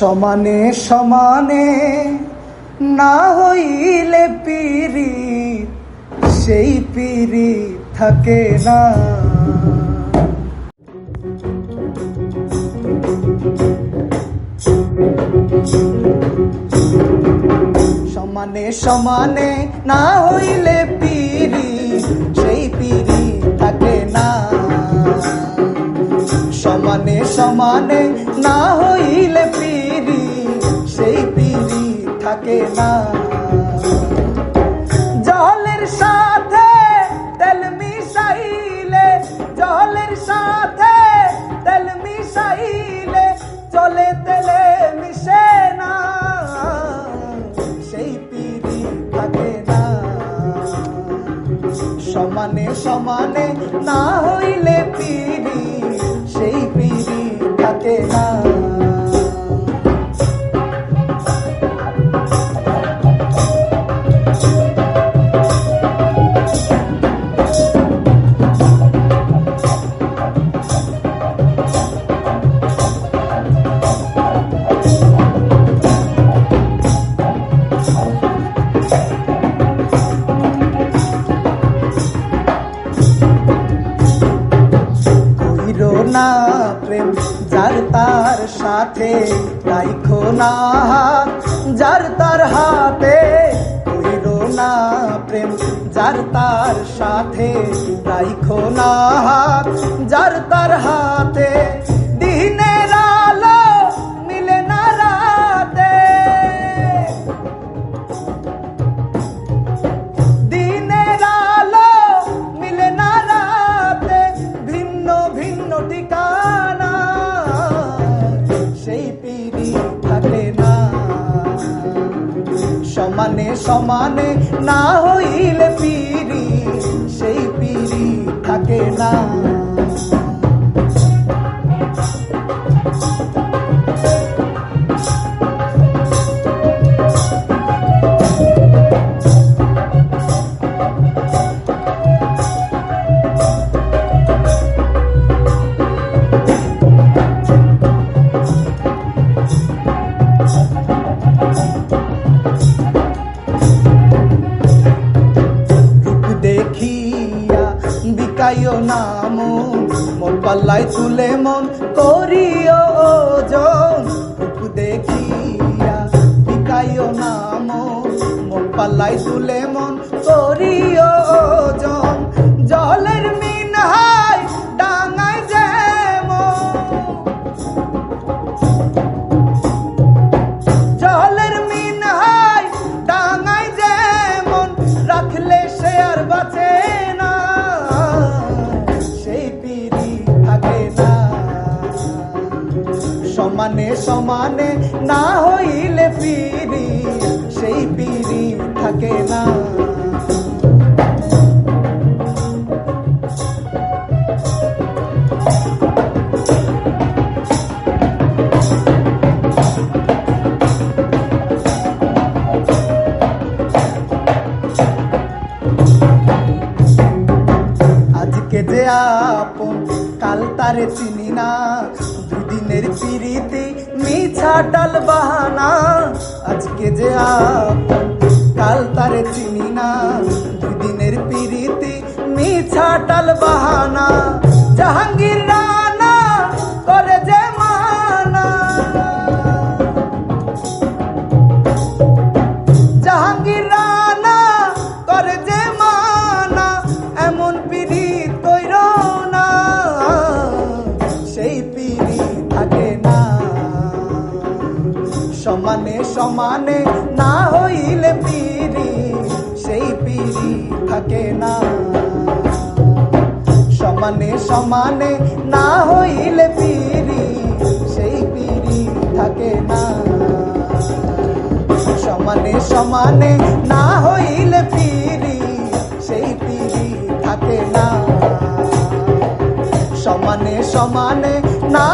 সমানে সমানে না হইলে পীড়িত সেই পীড়িত থাকে না। সমানে সমানে না হইলে পীড়িত সেই পীড়িত থাকে না। সমানে সমানে না হইলে পীড়িত সেই পীড়িত থাকে না। জলের সাথে তেল মিশাইলে, জলের সাথে তেল মিশাইলে চলে তেলে মিশে না, সেই পীড়িত থাকে না। সমানে সমানে না হইলে পীড়িত সেই পীড়িত থাকে না। না প্রেম যার তার সাথে রাইখো না যার তার হাতে, কইরো না প্রেম যার তার সাথে রাইখো না যার তার হাতে। দিনের আলো মিলে না রাতে, দিনের আলো মিলে না রাতে, ভিন্ন ভিন্ন ঠিকানা সেই পীড়িত থাকে না। সমানে সমানে না হইলে পীড়িত সেই পীড়িত থাকে না। দেখিয়া বিকাইও না মন, মোর পাল্লাই তুলে মন করিও ওজন। রূপ দেখিয়া বিকাইও না মন, মোর পাল্লাই তুলে মন করিও ওজন। জলের মিনহাই ডাঙায় যেমন, জলের মিনহাই ডাঙায় যেমন রাখলে সে আর বাঁচে না, সেই পীড়িত থাকে না। সমানে সমানে না হইলে পীড়িত সেই পীড়িত থাকে না। আজকে যে আপন কাল তারে চিনি না, দুদিনের পীড়িতে মিছা টাল বাহানা। আজকে যে আপন কাল তারে চিনি না, দুদিনের পীড়িতে মিছা টাল বাহানা। জাহাঙ্গীর রানা করে যে মানা, জাহাঙ্গীর রানা করে যে মানা, এমন পীড়িত কইরো না সেই পীড়িত থাকে না। সমানে সমানে না হইলে পীড়িত সেই পীড়িত থাকে না। সমানে সমানে না হইলে পীড়িত সেই পীড়িত থাকে না। সমানে সমানে না হইলে পীড়িত সেই পীড়িত থাকে না। সমানে সমানে না